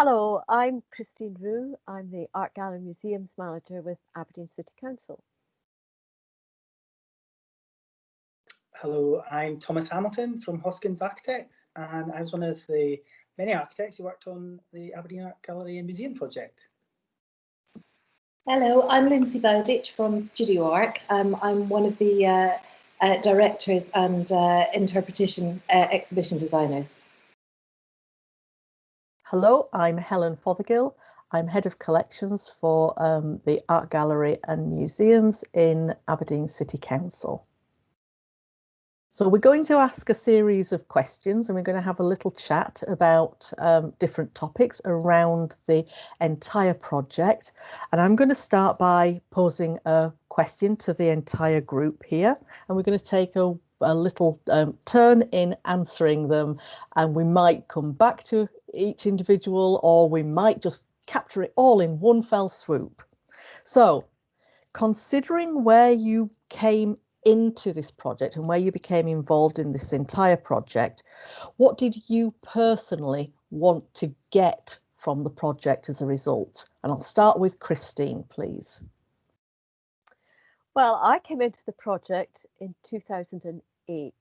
Hello, I'm Christine Rue. I'm the Art Gallery Museums Manager with Aberdeen City Council. Hello, I'm Thomas Hamilton from Hoskins Architects, and I was one of the many architects who worked on the Aberdeen Art Gallery and Museum project. Hello, I'm Lyndsey Bowditch from Studioarc. I'm one of the directors and interpretation exhibition designers. Hello, I'm Helen Fothergill. I'm Head of Collections for the Art Gallery and Museums in Aberdeen City Council. So we're going to ask a series of questions and we're going to have a little chat about different topics around the entire project. And I'm going to start by posing a question to the entire group here, and we're going to take a little turn in answering them, and we might come back to each individual, or we might just capture it all in one fell swoop. So, considering where you came into this project and where you became involved in this entire project, what did you personally want to get from the project as a result? And I'll start with Christine, please. Well, I came into the project in 2008,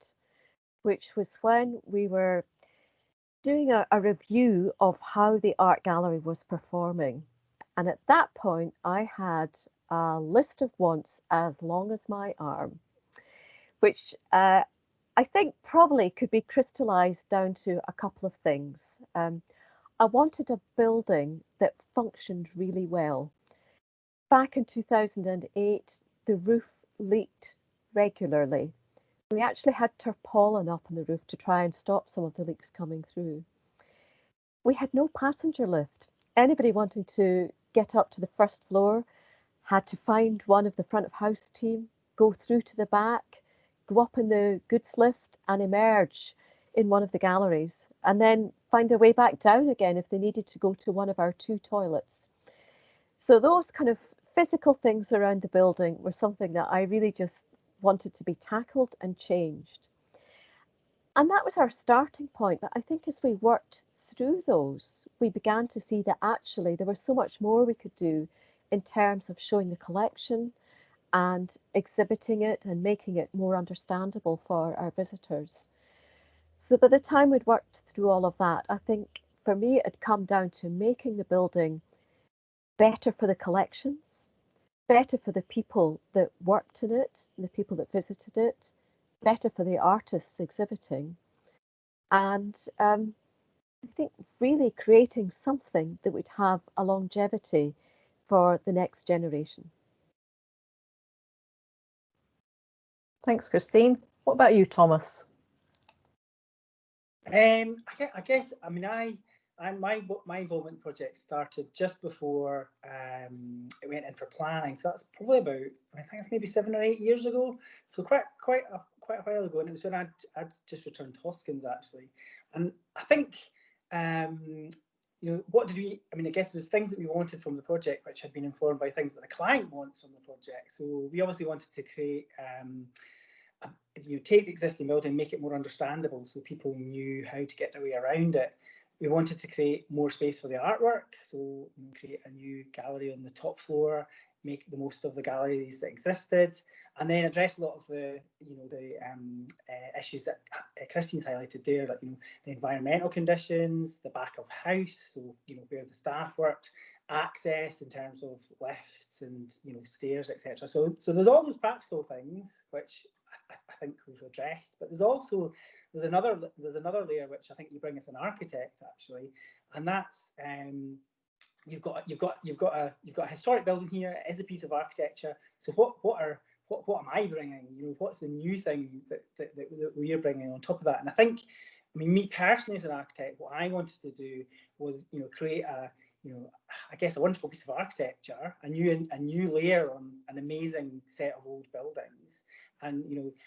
which was when we were doing a review of how the art gallery was performing. And at that point, I had a list of wants as long as my arm, which I think probably could be crystallized down to a couple of things. I wanted a building that functioned really well. Back in 2008, the roof leaked regularly. We actually had tarpaulin up on the roof to try and stop some of the leaks coming through. We had no passenger lift. Anybody wanting to get up to the first floor had to find one of the front of house team, go through to the back, go up in the goods lift and emerge in one of the galleries, and then find their way back down again if they needed to go to one of our 2 toilets. So those kind of physical things around the building were something that I really just wanted to be tackled and changed. And that was our starting point. But I think as we worked through those, we began to see that actually there was so much more we could do in terms of showing the collection and exhibiting it and making it more understandable for our visitors. So by the time we'd worked through all of that, I think for me it had come down to making the building better for the collections, better for the people that worked in it, and the people that visited it, better for the artists exhibiting, and I think really creating something that would have a longevity for the next generation. Thanks, Christine. What about you, Thomas? I guess my involvement in the project started just before it went in for planning. So that's probably about, I think it's maybe 7 or 8 years ago. So quite a while ago, and it was when I'd just returned to Hoskins actually. And I think what did we? I mean, I guess there was things that we wanted from the project, which had been informed by things that the client wants from the project. So we obviously wanted to create. Take the existing building, make it more understandable so people knew how to get their way around it. We wanted to create more space for the artwork, so create a new gallery on the top floor, make the most of the galleries that existed, and then address a lot of the issues that Christine's highlighted there, like the environmental conditions, the back of house, so where the staff worked, access in terms of lifts and stairs, etc. So there's all those practical things which I think we've addressed, but there's another layer which I think you bring as an architect actually, and that's you've got a historic building here. It is a piece of architecture. So what am I bringing? What's the new thing that we're bringing on top of that? And I think, me personally as an architect, what I wanted to do was create a I guess a wonderful piece of architecture, a new layer on an amazing set of old buildings. And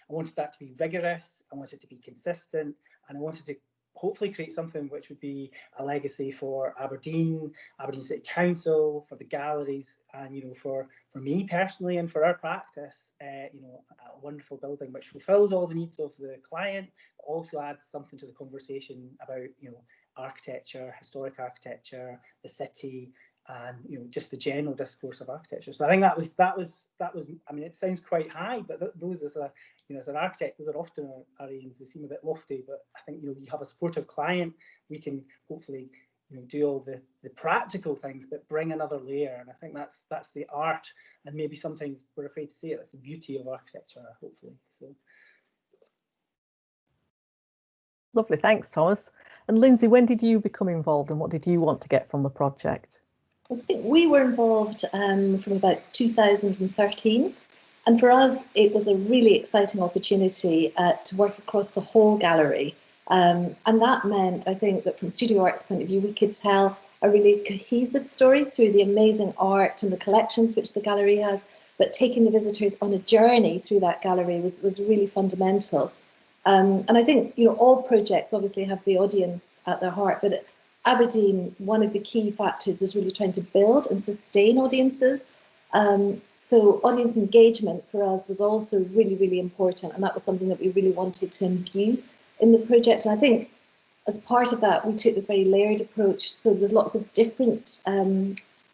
I wanted that to be rigorous, I wanted it to be consistent, and I wanted to hopefully create something which would be a legacy for Aberdeen City Council, for the galleries, and for me personally and for our practice, a wonderful building which fulfills all the needs of the client, but also adds something to the conversation about architecture, historic architecture, the city, and just the general discourse of architecture. So I think that was. I mean, it sounds quite high, but those as a as an architect, those are often our aims. They seem a bit lofty, but I think you have a supportive client, we can hopefully do all the practical things, but bring another layer. And I think that's the art, and maybe sometimes we're afraid to say it. That's the beauty of architecture, hopefully. So. Lovely, thanks, Thomas. And Lyndsey, when did you become involved, and what did you want to get from the project? I think we were involved from about 2013, and for us it was a really exciting opportunity to work across the whole gallery, and that meant, I think, that from Studioarc's point of view we could tell a really cohesive story through the amazing art and the collections which the gallery has, but taking the visitors on a journey through that gallery was really fundamental. And I think all projects obviously have the audience at their heart, but at Aberdeen, one of the key factors was really trying to build and sustain audiences. So audience engagement for us was also really, really important, and that was something that we really wanted to imbue in the project. And I think as part of that, we took this very layered approach. So there was lots of different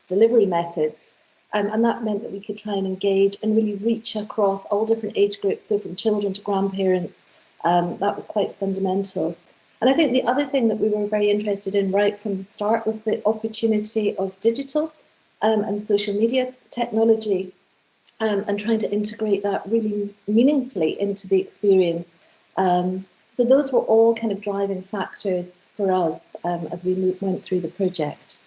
delivery methods, and that meant that we could try and engage and really reach across all different age groups, so from children to grandparents. That was quite fundamental. And I think the other thing that we were very interested in right from the start was the opportunity of digital and social media technology, and trying to integrate that really meaningfully into the experience. So those were all kind of driving factors for us as we went through the project.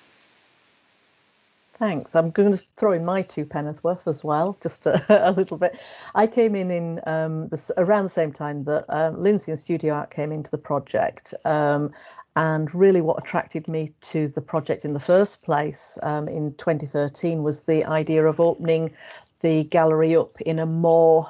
Thanks. I'm going to throw in my two penn'orth as well, just a little bit. I came in around the same time that Lyndsey and Studioarc came into the project. And really what attracted me to the project in the first place in 2013 was the idea of opening the gallery up in a more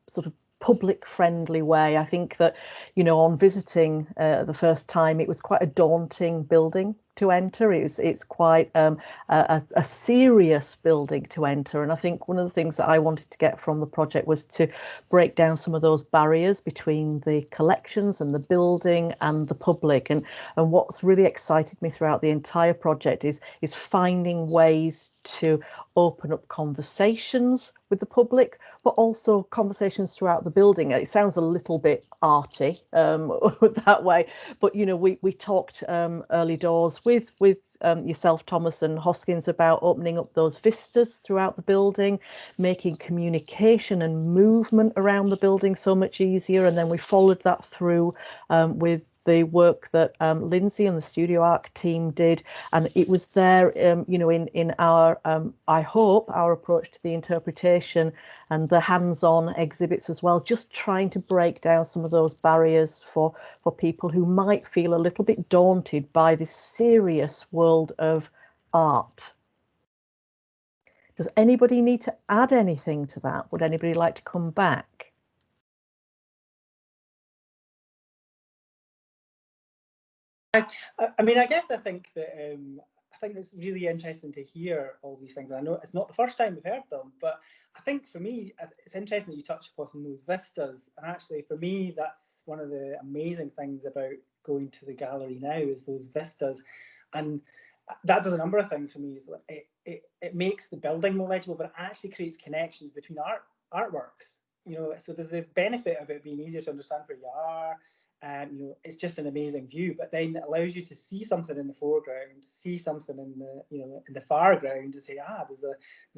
sort of public-friendly way. I think that, on visiting the first time, it was quite a daunting building to enter. It's quite a serious building to enter, and I think one of the things that I wanted to get from the project was to break down some of those barriers between the collections and the building and the public. And what's really excited me throughout the entire project is finding ways to open up conversations with the public, but also conversations throughout the building. It sounds a little bit arty that way, but we talked early doors with yourself, Thomas, and Hoskins about opening up those vistas throughout the building, making communication and movement around the building so much easier. And then we followed that through with the work that Lyndsey and the Studioarc team did, and it was there, in our, I hope, our approach to the interpretation and the hands-on exhibits as well, just trying to break down some of those barriers for people who might feel a little bit daunted by this serious world of art. Does anybody need to add anything to that? Would anybody like to come back? I mean, I think that I think it's really interesting to hear all these things. I know it's not the first time we've heard them, but I think for me, it's interesting that you touch upon those vistas. And actually, for me, that's one of the amazing things about going to the gallery now is those vistas. And that does a number of things for me. Is it makes the building more legible, but it actually creates connections between artworks. So there's the benefit of it being easier to understand where you are. It's just an amazing view, but then it allows you to see something in the foreground, see something in the in the foreground, and say, there's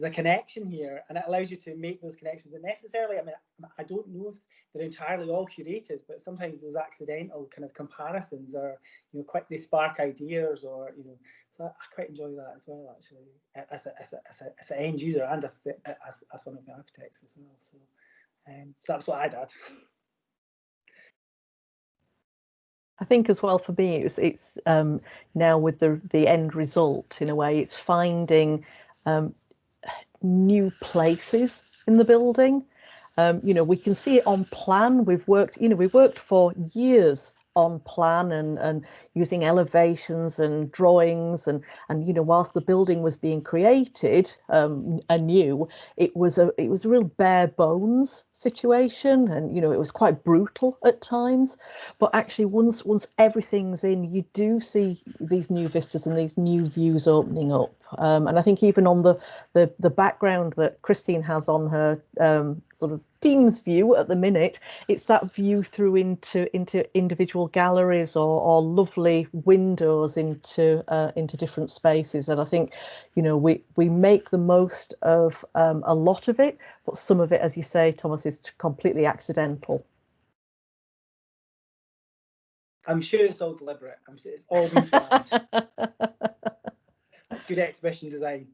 a connection here, and it allows you to make those connections. But necessarily, I don't know if they're entirely all curated, but sometimes those accidental kind of comparisons are they spark ideas, or So I quite enjoy that as well, actually, as an end user and as one of the architects as well. So that's what I'd add. I think as well for me, it's now with the end result, in a way, it's finding new places in the building. We can see it on plan. We've worked for years on plan and using elevations and drawings and you know, whilst the building was being created anew, it was a real bare bones situation, and you know, it was quite brutal at times. But actually, once everything's in, you do see these new vistas and these new views opening up. And I think even on the background that Christine has on her sort of Teams view at the minute, it's that view through into individual galleries or lovely windows into different spaces. And I think, you know, we make the most of a lot of it, but some of it, as you say, Thomas, is completely accidental. I'm sure it's all deliberate. I'm sure it's all been planned. It's good exhibition design.